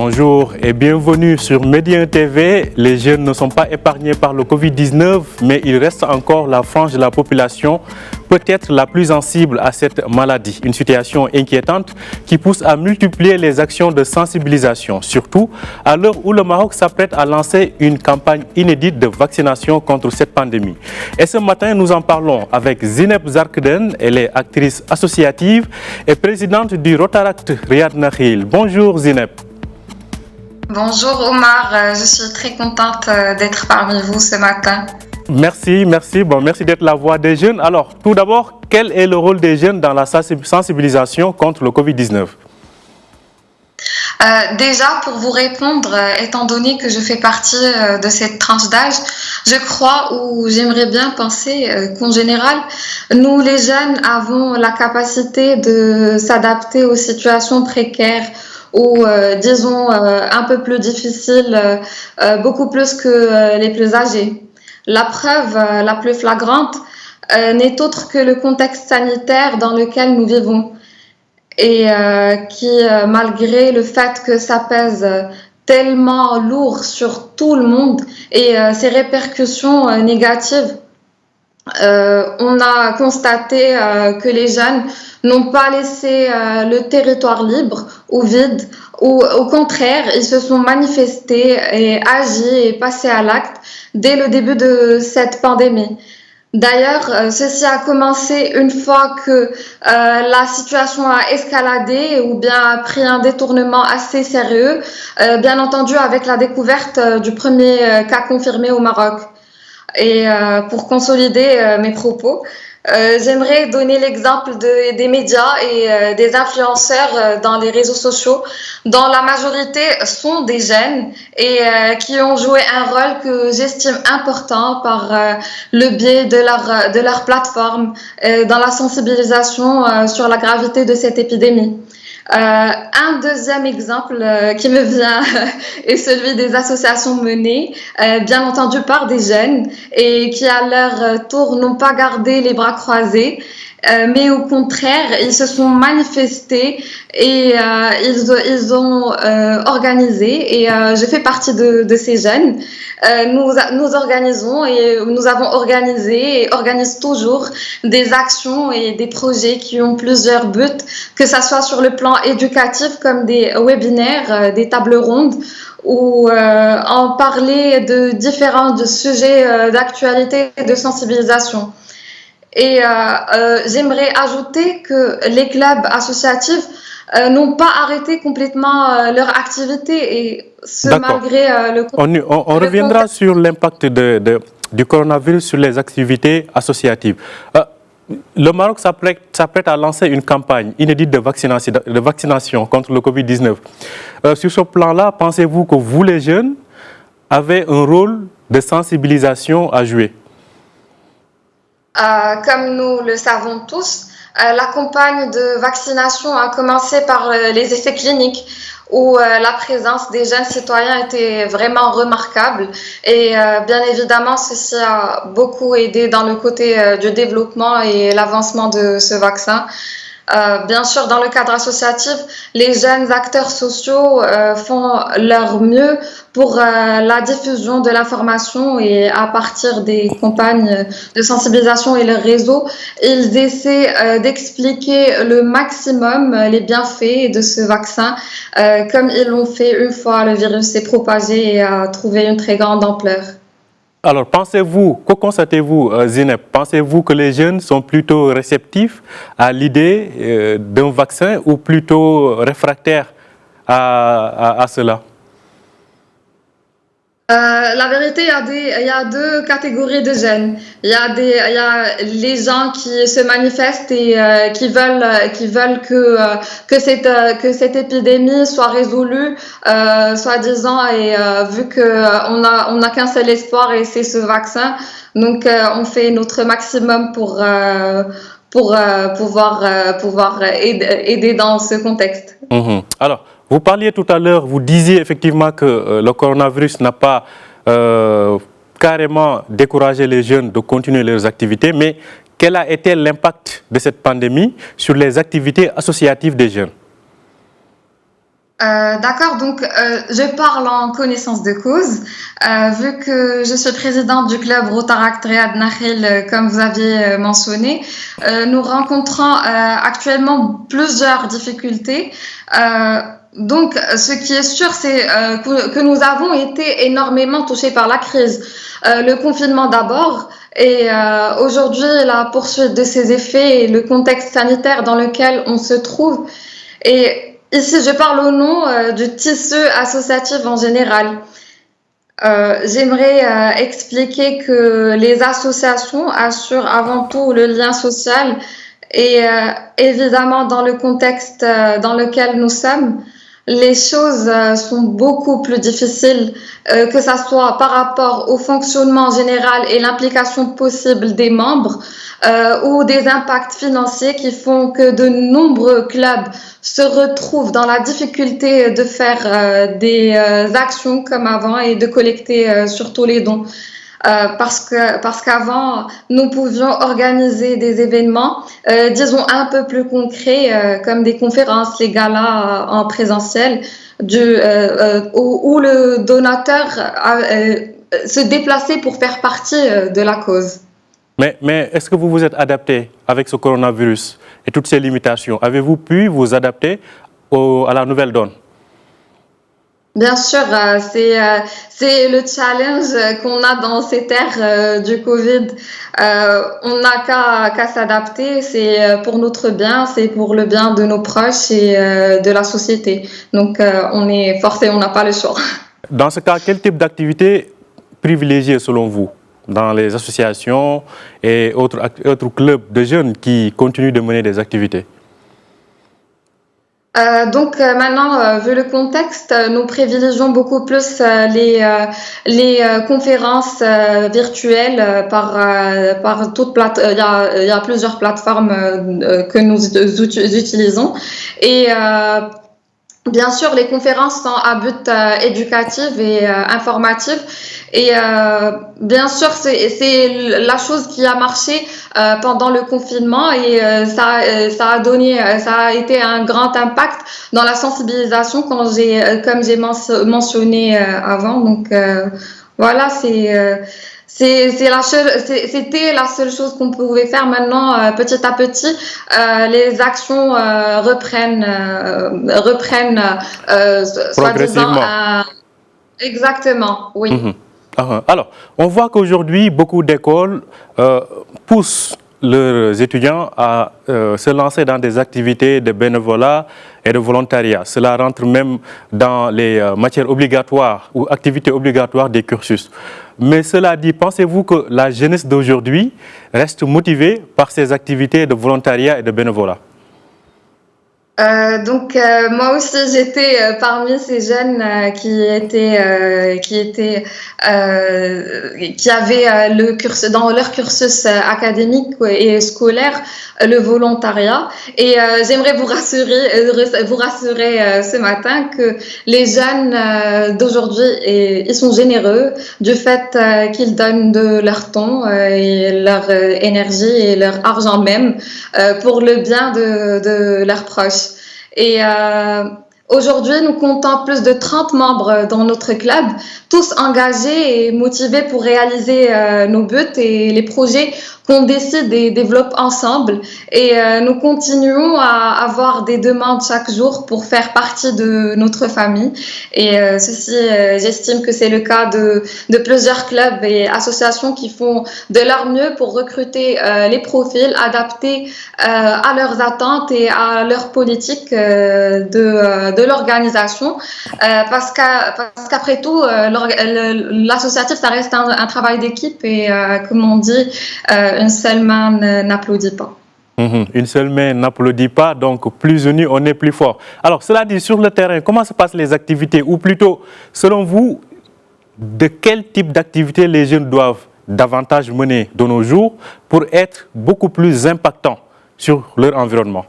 Bonjour et bienvenue sur Média TV. Les jeunes ne sont pas épargnés par le Covid-19, mais il reste encore la frange de la population peut-être la plus sensible à cette maladie. Une situation inquiétante qui pousse à multiplier les actions de sensibilisation, surtout à l'heure où le Maroc s'apprête à lancer une campagne inédite de vaccination contre cette pandémie. Et ce matin, nous en parlons avec Zineb Zarkden. Elle est actrice associative et présidente du Rotaract Riyad Nakhil. Bonjour Zineb. Bonjour Omar, je suis très contente d'être parmi vous ce matin. Merci d'être la voix des jeunes. Alors, tout d'abord, quel est le rôle des jeunes dans la sensibilisation contre le Covid-19 ? Déjà, pour vous répondre, étant donné que je fais partie de cette tranche d'âge, je crois ou j'aimerais bien penser qu'en général, nous les jeunes avons la capacité de s'adapter aux situations précaires ou disons un peu plus difficiles, beaucoup plus que les plus âgés. La preuve la plus flagrante n'est autre que le contexte sanitaire dans lequel nous vivons et qui, malgré le fait que ça pèse tellement lourd sur tout le monde et ses répercussions négatives, on a constaté que les jeunes n'ont pas laissé le territoire libre ou vide, ou au contraire, ils se sont manifestés et agi et passé à l'acte dès le début de cette pandémie. D'ailleurs, ceci a commencé une fois que la situation a escaladé ou bien a pris un détournement assez sérieux, bien entendu avec la découverte du premier cas confirmé au Maroc. Et pour consolider mes propos, j'aimerais donner l'exemple des médias et des influenceurs dans les réseaux sociaux, dont la majorité sont des jeunes et qui ont joué un rôle que j'estime important par le biais de leur plateforme dans la sensibilisation sur la gravité de cette épidémie. Un deuxième exemple qui me vient est celui des associations menées, bien entendu par des jeunes et qui à leur tour n'ont pas gardé les bras croisés, mais au contraire, ils se sont manifestés et ils ont organisé et je fais partie de ces jeunes. Nous organisons et nous avons organisé et organisent toujours des actions et des projets qui ont plusieurs buts, que ça soit sur le plan éducatif comme des webinaires, des tables rondes ou en parler de différents sujets d'actualité et de sensibilisation. Et j'aimerais ajouter que les clubs associatifs n'ont pas arrêté complètement leur activité et ce malgré le... On reviendra sur l'impact du coronavirus sur les activités associatives. Le Maroc s'apprête à lancer une campagne inédite de vaccination contre le Covid-19. Sur ce plan-là, pensez-vous que vous, les jeunes, avez un rôle de sensibilisation à jouer ? Comme nous le savons tous, la campagne de vaccination a commencé par les essais cliniques où la présence des jeunes citoyens était vraiment remarquable et bien évidemment ceci a beaucoup aidé dans le côté du développement et l'avancement de ce vaccin. Bien sûr, dans le cadre associatif, les jeunes acteurs sociaux font leur mieux pour la diffusion de l'information et à partir des campagnes de sensibilisation et leurs réseaux, ils essaient d'expliquer le maximum les bienfaits de ce vaccin comme ils l'ont fait une fois le virus s'est propagé et a trouvé une très grande ampleur. Alors, que constatez-vous, Zineb? Pensez-vous que les jeunes sont plutôt réceptifs à l'idée d'un vaccin ou plutôt réfractaires à cela? La vérité, il y a deux catégories de jeunes. Il y a les gens qui se manifestent et qui veulent que cette épidémie soit résolue, soi-disant, et vu que on a qu'un seul espoir et c'est ce vaccin, donc on fait notre maximum pour pouvoir aider dans ce contexte. Alors, vous parliez tout à l'heure, vous disiez effectivement que le coronavirus n'a pas carrément découragé les jeunes de continuer leurs activités, mais quel a été l'impact de cette pandémie sur les activités associatives des jeunes? D'accord, donc je parle en connaissance de cause, vu que je suis présidente du club Rotaract Riyad Nakhil, comme vous aviez mentionné. Nous rencontrons actuellement plusieurs difficultés. Donc, ce qui est sûr, c'est que nous avons été énormément touchés par la crise. Le confinement d'abord, et aujourd'hui la poursuite de ses effets et le contexte sanitaire dans lequel on se trouve. Et ici, je parle au nom du tissu associatif en général. J'aimerais expliquer que les associations assurent avant tout le lien social et évidemment dans le contexte dans lequel nous sommes, les choses sont beaucoup plus difficiles, que ça soit par rapport au fonctionnement général et l'implication possible des membres, ou des impacts financiers qui font que de nombreux clubs se retrouvent dans la difficulté de faire des actions comme avant et de collecter surtout les dons. Parce qu'avant, nous pouvions organiser des événements, disons un peu plus concrets, comme des conférences, les galas en présentiel, où le donateur se déplaçait pour faire partie de la cause. Mais est-ce que vous vous êtes adapté avec ce coronavirus et toutes ces limitations? Avez-vous pu vous adapter à la nouvelle donne? Bien sûr, c'est le challenge qu'on a dans cette ère du Covid. On n'a qu'à s'adapter, c'est pour notre bien, c'est pour le bien de nos proches et de la société. Donc on est forcé, on n'a pas le choix. Dans ce cas, quel type d'activité privilégier selon vous dans les associations et autres clubs de jeunes qui continuent de mener des activités? Donc maintenant, vu le contexte, nous privilégions beaucoup plus les conférences virtuelles par toute il y a plusieurs plateformes que nous utilisons et bien sûr, les conférences sont à but éducatif et informatif. Et bien sûr, c'est la chose qui a marché pendant le confinement et ça a été un grand impact dans la sensibilisation comme j'ai mentionné avant. Donc voilà, c'était la seule chose qu'on pouvait faire. Maintenant, petit à petit, les actions reprennent Progressivement. Exactement, oui. Mm-hmm. Alors, on voit qu'aujourd'hui, beaucoup d'écoles poussent leurs étudiants à se lancer dans des activités de bénévolat et de volontariat. Cela rentre même dans les matières obligatoires ou activités obligatoires des cursus. Mais cela dit, pensez-vous que la jeunesse d'aujourd'hui reste motivée par ces activités de volontariat et de bénévolat? Donc moi aussi j'étais parmi ces jeunes qui avaient le cursus dans leur cursus académique et scolaire le volontariat et j'aimerais vous rassurer ce matin que les jeunes d'aujourd'hui ils sont généreux du fait qu'ils donnent de leur temps et leur énergie et leur argent même pour le bien de leurs proches. Et aujourd'hui, nous comptons plus de 30 membres dans notre club, tous engagés et motivés pour réaliser nos buts et les projets qu'on décide et développe ensemble. Et nous continuons à avoir des demandes chaque jour pour faire partie de notre famille. Et j'estime que c'est le cas de plusieurs clubs et associations qui font de leur mieux pour recruter les profils adaptés à leurs attentes et à leur politique de l'organisation. Parce qu'après tout, l'associatif, ça reste un travail d'équipe et comme on dit, une seule main n'applaudit pas. Une seule main n'applaudit pas, donc plus unis, on est plus fort. Alors, cela dit, sur le terrain, comment se passent les activités? Ou plutôt, selon vous, de quel type d'activité les jeunes doivent davantage mener de nos jours pour être beaucoup plus impactants sur leur environnement?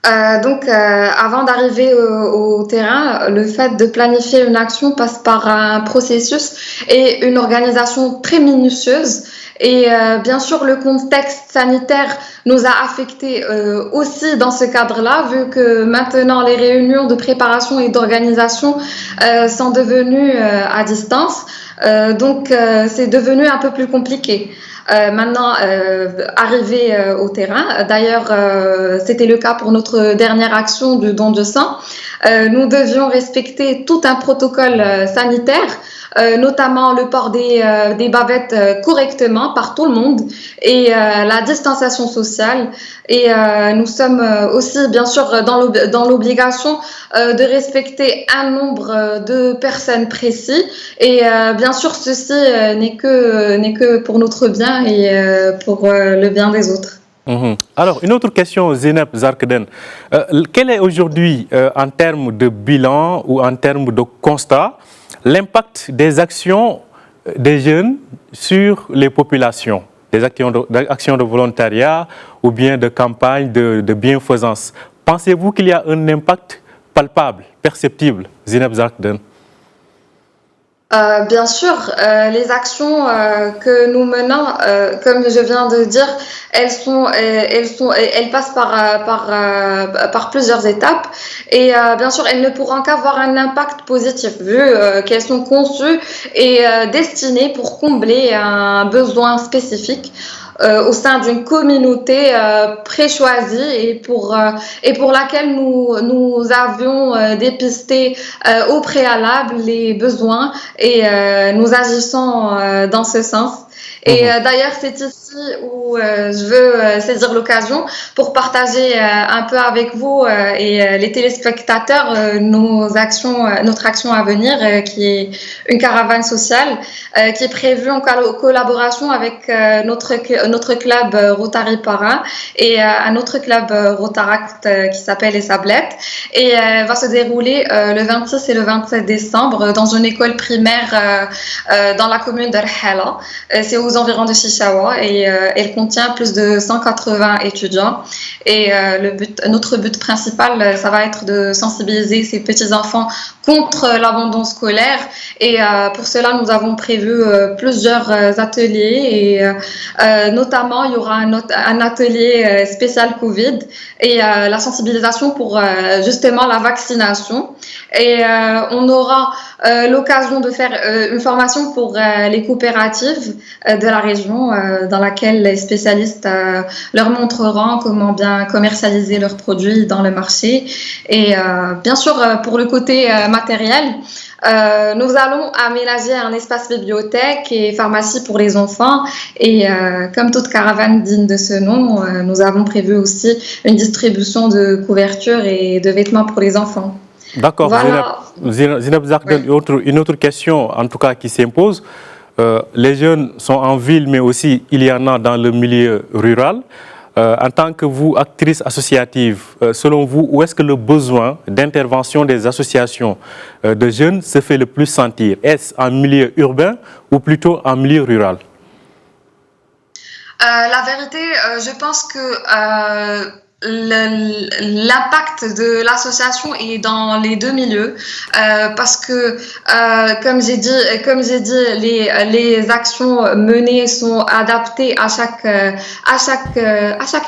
Avant d'arriver au terrain, le fait de planifier une action passe par un processus et une organisation très minutieuse. Et bien sûr, le contexte sanitaire nous a affectés aussi dans ce cadre-là, vu que maintenant les réunions de préparation et d'organisation sont devenues à distance. C'est devenu un peu plus compliqué. Arrivé au terrain, d'ailleurs, c'était le cas pour notre dernière action du don de sang. Nous devions respecter tout un protocole sanitaire, notamment le port des bavettes correctement par tout le monde et la distanciation sociale. Et nous sommes aussi, bien sûr, dans l'obligation de respecter un nombre de personnes précis. Et bien sûr, ceci n'est que pour notre bien et pour le bien des autres. Alors, une autre question, Zeynep Zarkden. Quel est aujourd'hui, en termes de bilan ou en termes de constat, l'impact des actions des jeunes sur les populations, des actions de volontariat ou bien de campagne de bienfaisance? Pensez-vous qu'il y a un impact palpable, perceptible, Zeynep Zarkden? Bien sûr, les actions que nous menons, comme je viens de dire, elles passent par plusieurs étapes et bien sûr, elles ne pourront qu'avoir un impact positif vu qu'elles sont conçues et destinées pour combler un besoin spécifique. Au sein d'une communauté préchoisie et pour laquelle nous avions dépisté au préalable les besoins et nous agissons dans ce sens. Et d'ailleurs, c'est ici où je veux saisir l'occasion pour partager un peu avec vous et les téléspectateurs notre action à venir, qui est une caravane sociale, qui est prévue en collaboration avec notre club Rotary Para et un autre club Rotaract qui s'appelle Les Sablettes. Et va se dérouler le 26 et le 27 décembre dans une école primaire dans la commune de Rhala. C'est aux environs de Chichawa et elle contient plus de 180 étudiants. Et notre but principal, ça va être de sensibiliser ces petits-enfants contre l'abandon scolaire. Et pour cela, nous avons prévu plusieurs ateliers et notamment, il y aura un atelier spécial Covid et la sensibilisation pour justement la vaccination. Et on aura l'occasion de faire une formation pour les coopératives de la région dans laquelle les spécialistes leur montreront comment bien commercialiser leurs produits dans le marché. Et bien sûr, pour le côté matériel, nous allons aménager un espace bibliothèque et pharmacie pour les enfants et comme toute caravane digne de ce nom, nous avons prévu aussi une distribution de couvertures et de vêtements pour les enfants. D'accord, voilà. Zeynep Zarkden, une autre question en tout cas qui s'impose. Les jeunes sont en ville, mais aussi il y en a dans le milieu rural. En tant que vous, actrice associative, selon vous, où est-ce que le besoin d'intervention des associations de jeunes se fait le plus sentir? Est-ce en milieu urbain ou plutôt en milieu rural? La vérité, je pense que l'impact de l'association est dans les deux milieux parce que comme j'ai dit les actions menées sont adaptées à chaque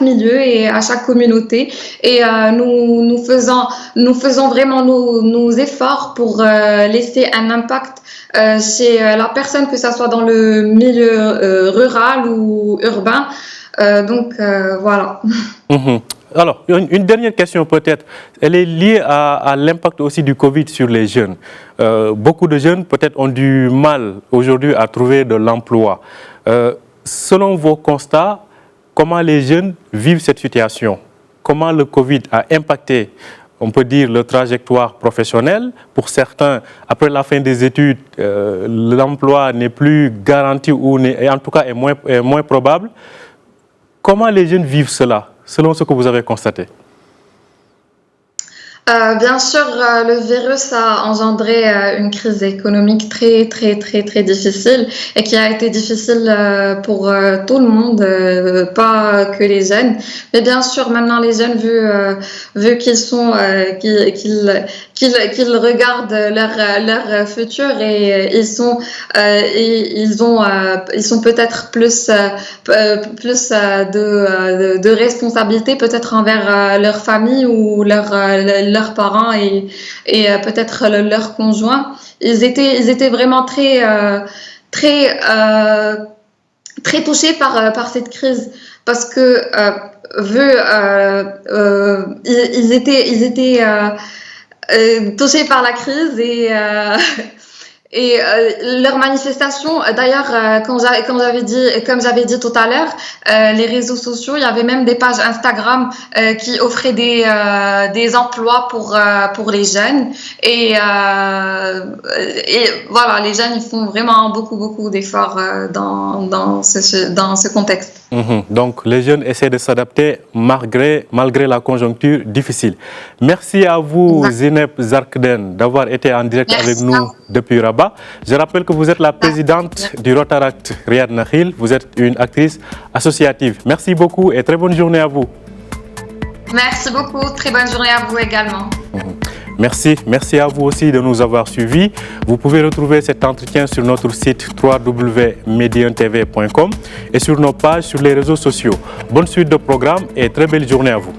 milieu et à chaque communauté et nous faisons vraiment nos efforts pour laisser un impact chez la personne, que ça soit dans le milieu rural ou urbain. Voilà. Alors, une dernière question peut-être, elle est liée à l'impact aussi du Covid sur les jeunes. Beaucoup de jeunes peut-être ont du mal aujourd'hui à trouver de l'emploi. Selon vos constats, comment les jeunes vivent cette situation? Comment le Covid a impacté, on peut dire, leur trajectoire professionnelle? Pour certains, après la fin des études, l'emploi n'est plus garanti ou en tout cas est moins probable. Comment les jeunes vivent cela, selon ce que vous avez constaté? Bien sûr, le virus a engendré une crise économique très difficile et qui a été difficile pour tout le monde, pas que les jeunes. Mais bien sûr, maintenant les jeunes, vu qu'ils sont, qu'ils regardent leur futur et ils sont peut-être plus de responsabilité peut-être envers leur famille ou leurs parents et peut-être leurs conjoints. Ils étaient vraiment très touchés par cette crise parce que ils étaient touchés par la crise et leurs manifestations, d'ailleurs, comme j'avais dit tout à l'heure, les réseaux sociaux, il y avait même des pages Instagram qui offraient des emplois pour les jeunes et voilà, les jeunes ils font vraiment beaucoup d'efforts dans ce contexte. Donc, les jeunes essaient de s'adapter malgré la conjoncture difficile. Merci à vous, Zineb Zarkden, d'avoir été en direct avec nous depuis Rabat. Je rappelle que vous êtes la présidente du Rotaract Riyad Nakhil. Vous êtes une actrice associative. Merci beaucoup et très bonne journée à vous. Merci beaucoup. Très bonne journée à vous également. Merci à vous aussi de nous avoir suivis. Vous pouvez retrouver cet entretien sur notre site www.mediantv.com et sur nos pages sur les réseaux sociaux. Bonne suite de programme et très belle journée à vous.